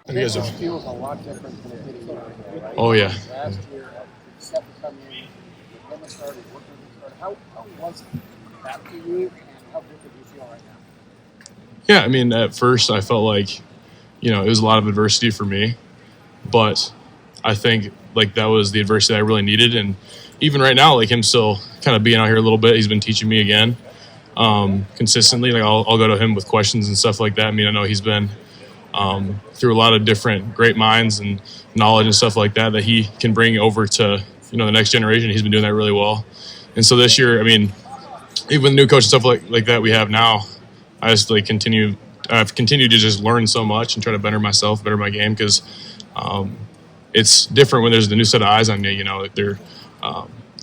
This feels a lot different than it did a year ago, right? Oh, yeah. Last year, set to come in, when it started, working with it started. How was that for you, and how different do you feel right now? Yeah, I mean, at first I felt like, it was a lot of adversity for me, but I think like that was the adversity I really needed. And even right now, like him still kind of being out here a little bit, he's been teaching me again consistently. Like I'll go to him with questions and stuff like that. I mean, I know he's been through a lot of different great minds and knowledge and stuff like that he can bring over to the next generation. He's been doing that really well. And so this year, I mean, even with new coach and stuff like that we have now, I just like I've continued to just learn so much and try to better myself, better my game, because it's different when there's the new set of eyes on you. They're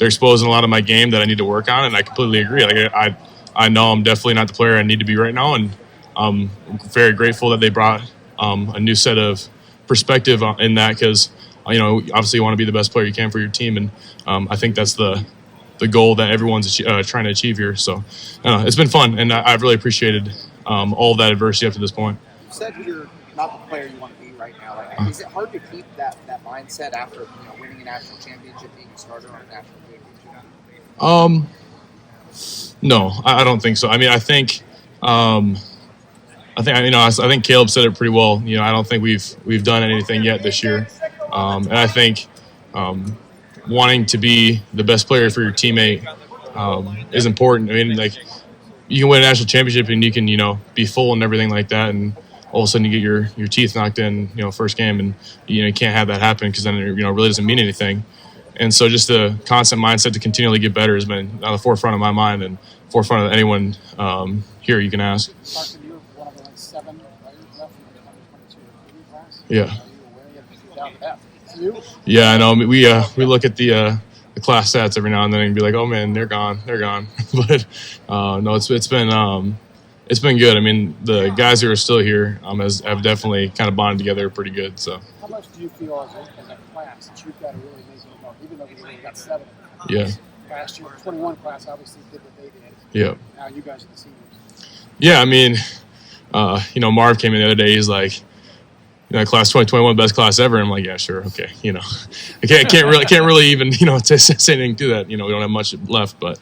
exposing a lot of my game that I need to work on, and I completely agree. Like I know I'm definitely not the player I need to be right now, and I'm very grateful that they brought a new set of perspective in that, because obviously you want to be the best player you can for your team, and I think that's the goal that everyone's trying to achieve here. So it's been fun, and I've really appreciated all of that adversity up to this point. You said you're not the player you want to be right now. Like, is it hard to keep that mindset after winning a national championship, being a starter on a national championship? No, I don't think so. I mean, I think Caleb said it pretty well. I don't think we've done anything yet this year, and I think wanting to be the best player for your teammate is important. I mean, like you can win a national championship and you can be full and everything like that, and all of a sudden you get your teeth knocked in first game, and you can't have that happen, because then it really doesn't mean anything. And so just the constant mindset to continually get better has been on the forefront of my mind and forefront of anyone here you can ask. Carson, you're one of the 7 players left in the 2022 recruiting class. Yeah. Are you aware of that? You? Yeah, I know. We look at the class stats every now and then and be like, oh man, they're gone. But no, it's been good. I mean, the guys who are still here have definitely kind of bonded together pretty good. So. How much do you feel as a class that you've got to really make it mark, even though we only got 7? Yeah. Last year, 21 class obviously did what they did. Yeah. Now you guys are the seniors. Yeah, I mean, Marv came in the other day. He's like, class 2021, best class ever. And I'm like, yeah, sure, okay. I can't really even say anything to that. We don't have much left, but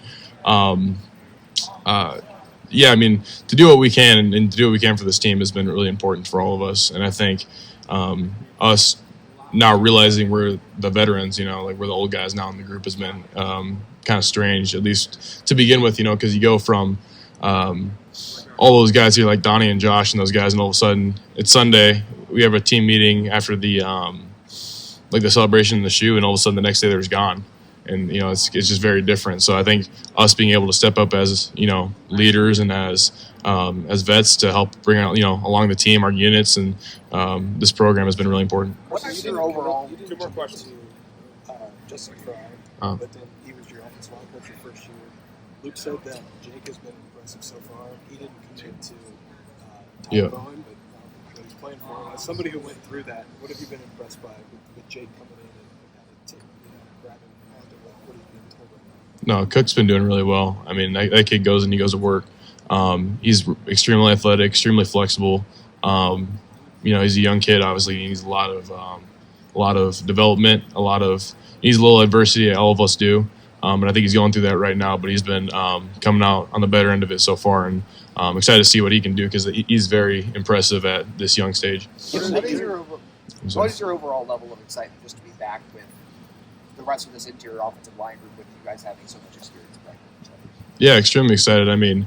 yeah, I mean, to do what we can and to do what we can for this team has been really important for all of us. And I think us now realizing we're the veterans, like we're the old guys now in the group, has been kind of strange, at least to begin with, because you go from all those guys here like Donnie and Josh and those guys, and all of a sudden it's Sunday, we have a team meeting after the the celebration in the shoe, and all of a sudden the next day they're just gone. And it's just very different. So I think us being able to step up as leaders and as vets to help bring out along the team, our units, and this program has been really important. What's your overall? You didn't commit to Justin Fry, but then he was your offensive line coach your first year. Luke said that Jake has been impressive so far. He didn't commit to Tom Bowen, but he's playing for him. As somebody who went through that, what have you been impressed by with Jake coming in and grabbing onto what he's being told right now? No, Cook's been doing really well. I mean, that kid goes to work. He's extremely athletic, extremely flexible. He's a young kid. Obviously, he needs a lot of development. He needs a little adversity. All of us do, and I think he's going through that right now. But he's been coming out on the better end of it so far, and I'm excited to see what he can do, because he's very impressive at this young stage. What is your overall level of excitement just to be back with the rest of this interior offensive line group, with you guys having so much experience back with each other? Yeah, extremely excited. I mean,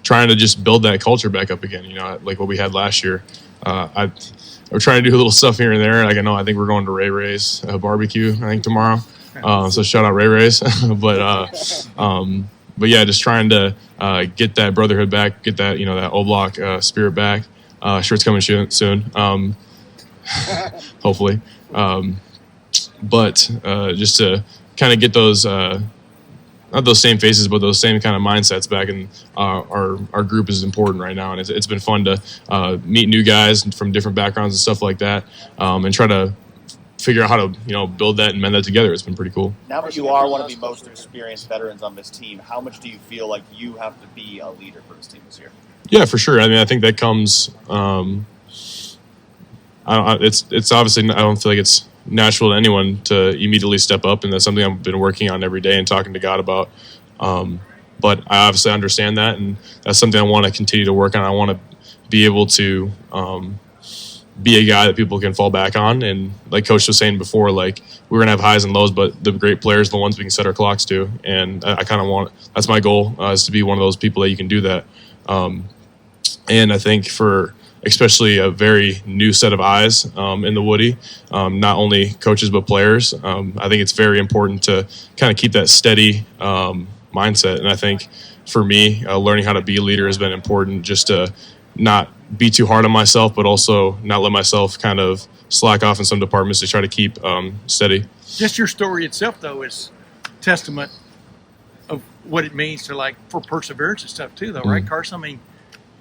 trying to just build that culture back up again, like what we had last year. We're trying to do a little stuff here and there. Like I think we're going to Ray Ray's barbecue, I think, tomorrow. So shout out Ray Ray's. But yeah, just trying to get that brotherhood back, get that that O-Block spirit back. Sure, it's coming soon. Hopefully. But just to kind of get those not those same faces, but those same kind of mindsets back in our group is important right now. And it's been fun to meet new guys from different backgrounds and stuff like that, and try to figure out how to build that and mend that together. It's been pretty cool. Now that you are one of the most experienced veterans on this team, how much do you feel like you have to be a leader for this team this year? Yeah, for sure. I mean, I think that comes it's obviously, I don't feel like it's natural to anyone to immediately step up, and that's something I've been working on every day and talking to God about. But I obviously understand that, and that's something I want to continue to work on. I want to be able to be a guy that people can fall back on. And like Coach was saying before, like, we're going to have highs and lows, but the great players are the ones we can set our clocks to. And I kind of want – that's my goal, is to be one of those people that you can do that. And I think for especially a very new set of eyes in the Woody, not only coaches but players, I think it's very important to kind of keep that steady mindset. And I think for me, learning how to be a leader has been important, just to not be too hard on myself, but also not let myself kind of slack off in some departments to try to keep steady. Just your story itself, though, is testament of what it means to, like, for perseverance and stuff too, though, right, Carson? I mean,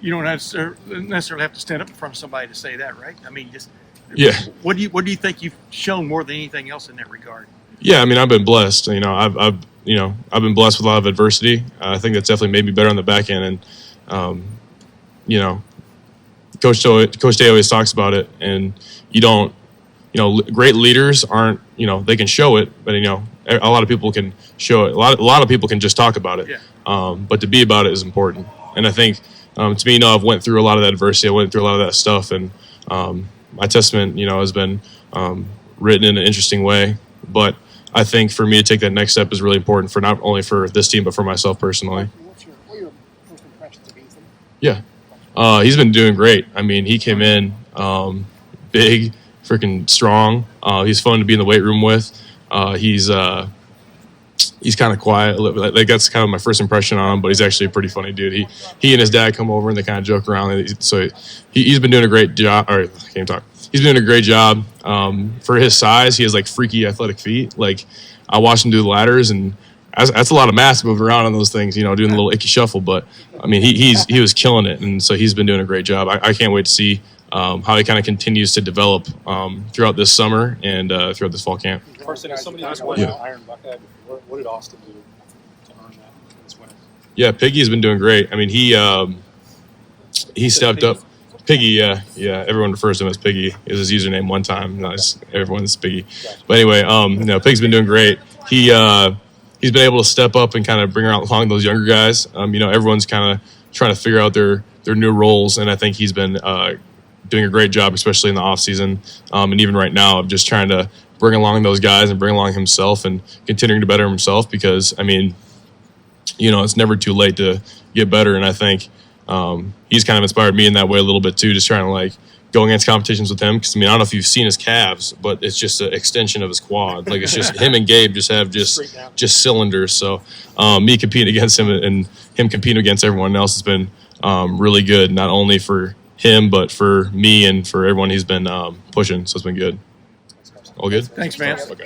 you don't necessarily have to stand up in front of somebody to say that, right? I mean, just What do you think you've shown more than anything else in that regard? Yeah, I mean, I've been blessed. I've been blessed with a lot of adversity. I think that's definitely made me better on the back end. And Coach Day always talks about it. And great leaders aren't, they can show it, but a lot of people can show it. A lot of people can just talk about it. Yeah. But to be about it is important. And I think, to me, I've went through a lot of that adversity. I went through a lot of that stuff, and my testament, has been written in an interesting way. But I think for me to take that next step is really important, for not only for this team, but for myself personally. What are your first impressions of Ethan? Yeah, he's been doing great. I mean, he came in big, freaking strong. He's fun to be in the weight room with. He's kind of quiet. Like, that's kind of my first impression on him, but he's actually a pretty funny dude. He and his dad come over and they kind of joke around. So he's been doing a great job. Or I can't even talk. He's been doing a great job. For his size, he has like freaky athletic feet. Like, I watched him do the ladders, and that's a lot of mass moving around on those things, doing the little icky shuffle. But I mean, he was killing it, and so he's been doing a great job. I can't wait to see how he kind of continues to develop throughout this summer and throughout this fall camp. Carson, as somebody who's won Iron Buckeye before, what did Austin do to earn that this winter? Yeah, Piggy has been doing great. I mean, he stepped up. Piggy, yeah. Everyone refers to him as Piggy. It was his username one time. Everyone's Piggy. But anyway, Piggy's been doing great. He's been able to step up and kind of bring along those younger guys. Everyone's kind of trying to figure out their new roles, and I think he's been doing a great job, especially in the off season, and even right now, of just trying to bring along those guys and bring along himself and continuing to better himself. Because I mean, it's never too late to get better, and I think he's kind of inspired me in that way a little bit too, just trying to like go against competitions with him. Because I mean, I don't know if you've seen his calves, but it's just an extension of his quad. Like, it's just him and Gabe just have just cylinders. So me competing against him and him competing against everyone else has been really good, not only for him but for me and for everyone he's been pushing. So it's been good. All good. Thanks, man. Okay.